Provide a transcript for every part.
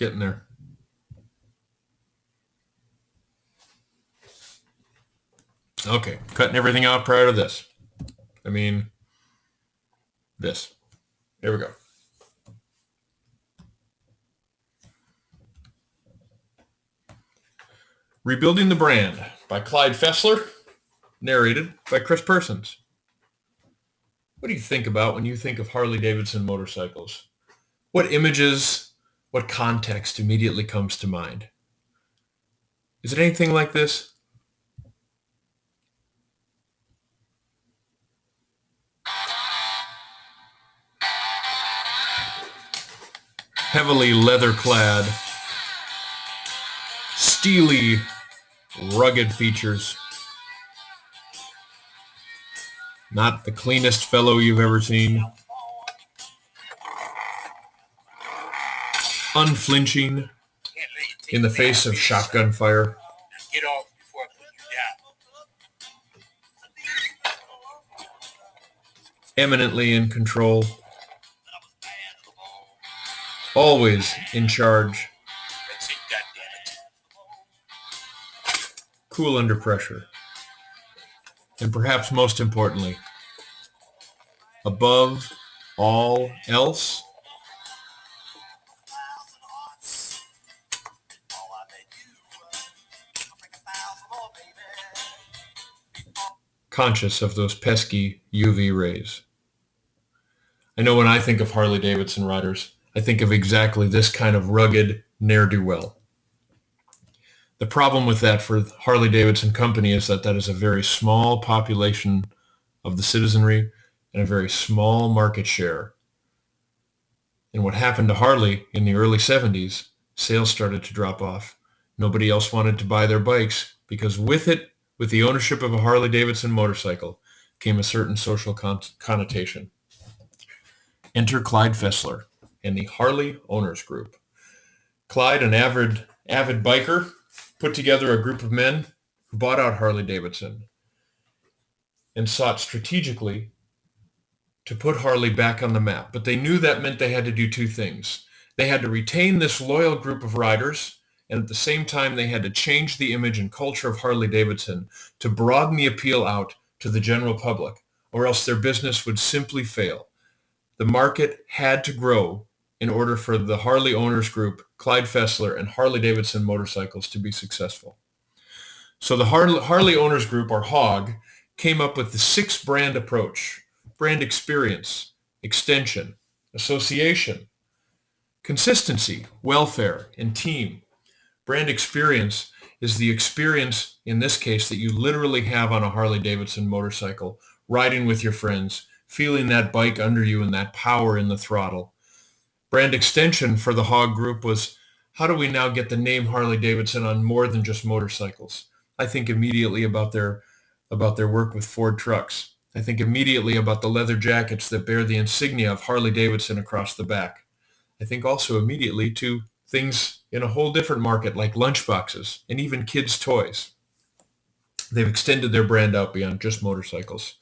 Getting there. Okay, cutting everything out prior to this. I mean, this. There we go. Rebuilding the Brand by Clyde Fessler, narrated by Chris Persons. What do you think about when you think of Harley-Davidson motorcycles? What images, what context immediately comes to mind? Is it anything like this? Heavily leather-clad, steely, rugged features. Not the cleanest fellow you've ever seen. Unflinching in the face of shotgun fire. Get off before I put you down. Eminently in control. Always in charge. That's it, goddammit. Cool under pressure. And perhaps most importantly, above all else, conscious of those pesky UV rays. I know when I think of Harley-Davidson riders, I think of exactly this kind of rugged ne'er-do-well. The problem with that for Harley-Davidson Company is that is a very small population of the citizenry and a very small market share. And what happened to Harley in the early 70s, sales started to drop off. Nobody else wanted to buy their bikes because with the ownership of a Harley-Davidson motorcycle, came a certain social connotation. Enter Clyde Fessler and the Harley Owners Group. Clyde, an avid biker, put together a group of men who bought out Harley-Davidson and sought strategically to put Harley back on the map. But they knew that meant they had to do two things. They had to retain this loyal group of riders, and at the same time, they had to change the image and culture of Harley-Davidson to broaden the appeal out to the general public, or else their business would simply fail. The market had to grow in order for the Harley Owners Group, Clyde Fessler, and Harley-Davidson motorcycles to be successful. So the Harley Owners Group, or HOG, came up with the 6-brand approach: brand experience, extension, association, consistency, welfare, and team. Brand experience is the experience, in this case, that you literally have on a Harley-Davidson motorcycle, riding with your friends, feeling that bike under you and that power in the throttle. Brand extension for the HOG group was, how do we now get the name Harley-Davidson on more than just motorcycles? I think immediately about their work with Ford trucks. I think immediately about the leather jackets that bear the insignia of Harley-Davidson across the back. I think also immediately to things in a whole different market like lunchboxes and even kids' toys. They've extended their brand out beyond just motorcycles.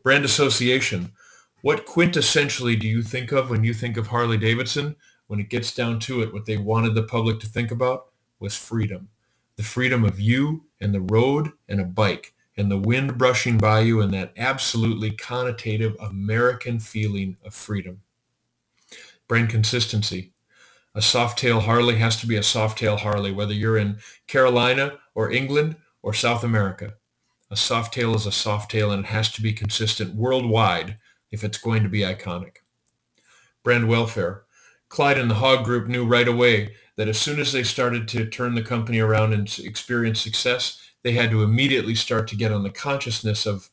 Brand association. What quintessentially do you think of when you think of Harley-Davidson? When it gets down to it, what they wanted the public to think about was freedom. The freedom of you and the road and a bike and the wind brushing by you and that absolutely connotative American feeling of freedom. Brand consistency. A Softail Harley has to be a Softail Harley, whether you're in Carolina or England or South America. A Softail is a Softail, and it has to be consistent worldwide if it's going to be iconic. Brand welfare. Clyde and the HOG Group knew right away that as soon as they started to turn the company around and experience success, they had to immediately start to get on the consciousness of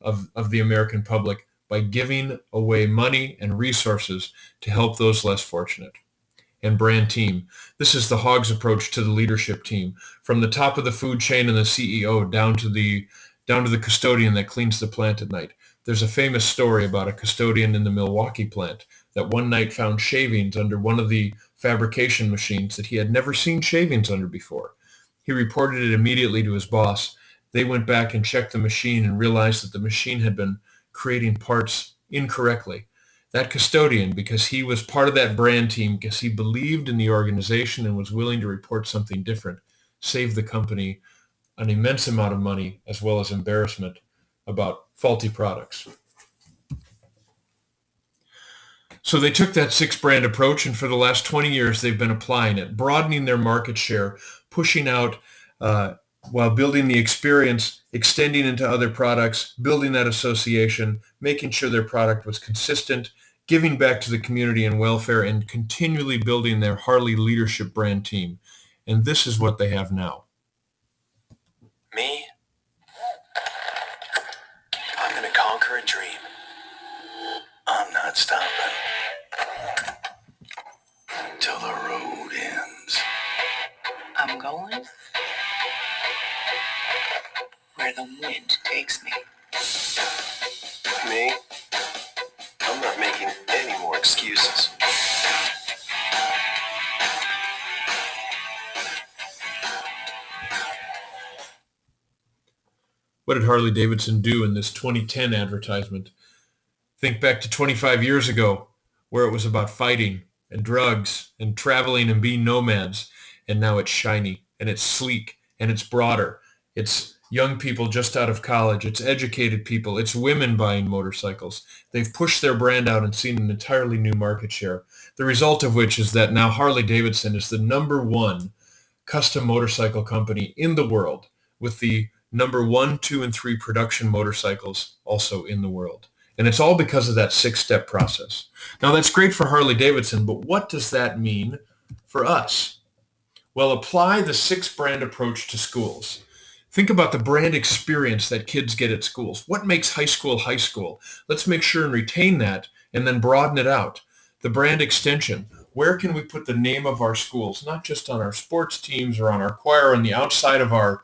the American public by giving away money and resources to help those less fortunate. And brand team. This is the HOG's approach to the leadership team, from the top of the food chain and the CEO down to the custodian that cleans the plant at night. There's a famous story about a custodian in the Milwaukee plant that one night found shavings under one of the fabrication machines that he had never seen shavings under before. He reported it immediately to his boss. They went back and checked the machine and realized that the machine had been creating parts incorrectly. That custodian, because he was part of that brand team, because he believed in the organization and was willing to report something different, saved the company an immense amount of money as well as embarrassment about faulty products. So they took that six brand approach, and for the last 20 years, they've been applying it, broadening their market share, pushing out uh, while building the experience, extending into other products, building that association, making sure their product was consistent, giving back to the community and welfare, and continually building their Harley leadership brand team. And this is what they have now. Me? I'm gonna conquer a dream. I'm not stopping till the road ends. I'm going where the wind takes me. Me? I'm not making any more excuses. What did Harley Davidson do in this 2010 advertisement? Think back to 25 years ago, where it was about fighting and drugs and traveling and being nomads. And now it's shiny and it's sleek and it's broader. It's young people just out of college. It's educated people. It's women buying motorcycles. They've pushed their brand out and seen an entirely new market share. The result of which is that now Harley Davidson is the number one custom motorcycle company in the world, with the number 1, 2, and 3 production motorcycles also in the world. And it's all because of that six-step process. Now, that's great for Harley Davidson, but what does that mean for us? Well, apply the six brand approach to schools. Think about the brand experience that kids get at schools. What makes high school high school? Let's make sure and retain that and then broaden it out. The brand extension. Where can we put the name of our schools, not just on our sports teams or on our choir on the outside of our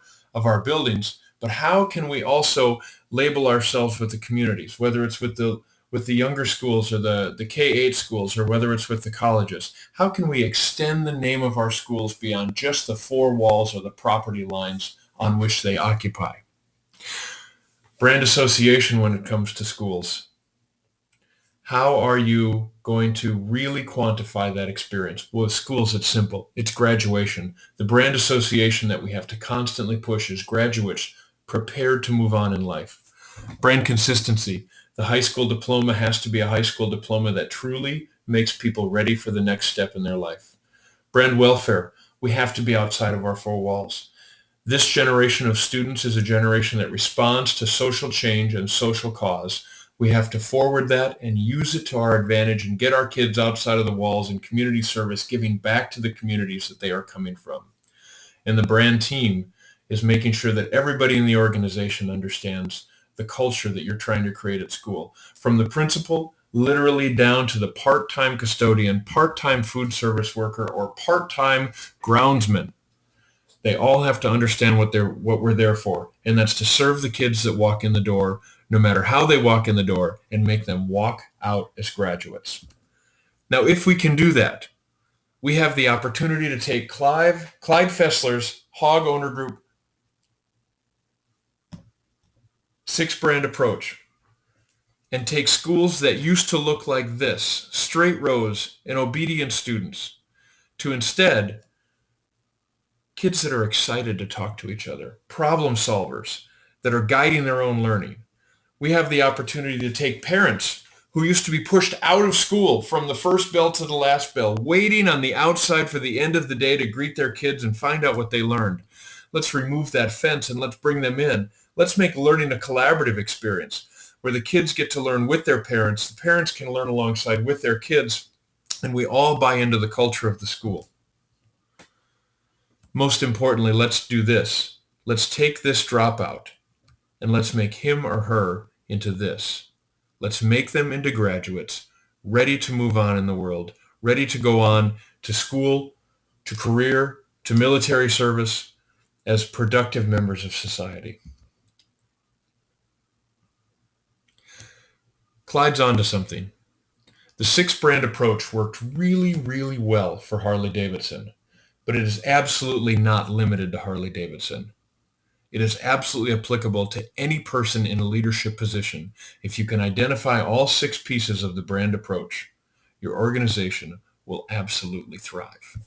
buildings, but how can we also label ourselves with the communities, whether it's with the younger schools or the K-8 schools, or whether it's with the colleges? How can we extend the name of our schools beyond just the four walls or the property lines on which they occupy? Brand association when it comes to schools. How are you going to really quantify that experience? Well, with schools, it's simple. It's graduation. The brand association that we have to constantly push is graduates prepared to move on in life. Brand consistency. The high school diploma has to be a high school diploma that truly makes people ready for the next step in their life. Brand welfare. We have to be outside of our four walls. This generation of students is a generation that responds to social change and social cause. We have to forward that and use it to our advantage and get our kids outside of the walls in community service, giving back to the communities that they are coming from. And the brand team is making sure that everybody in the organization understands the culture that you're trying to create at school. From the principal, literally down to the part-time custodian, part-time food service worker, or part-time groundsman. They all have to understand what we're there for, and that's to serve the kids that walk in the door, no matter how they walk in the door, and make them walk out as graduates. Now, if we can do that, we have the opportunity to take Clyde Fessler's Hog Owner Group six brand approach and take schools that used to look like this, straight rows and obedient students, to instead kids that are excited to talk to each other, problem solvers that are guiding their own learning. We have the opportunity to take parents who used to be pushed out of school from the first bell to the last bell, waiting on the outside for the end of the day to greet their kids and find out what they learned. Let's remove that fence and let's bring them in. Let's make learning a collaborative experience where the kids get to learn with their parents, the parents can learn alongside with their kids, and we all buy into the culture of the school. Most importantly, let's do this. Let's take this dropout and let's make him or her into this. Let's make them into graduates, ready to move on in the world, ready to go on to school, to career, to military service as productive members of society. Clyde's onto something. The six brand approach worked really, really well for Harley Davidson, but it is absolutely not limited to Harley Davidson. It is absolutely applicable to any person in a leadership position. If you can identify all 6 pieces of the brand approach, your organization will absolutely thrive.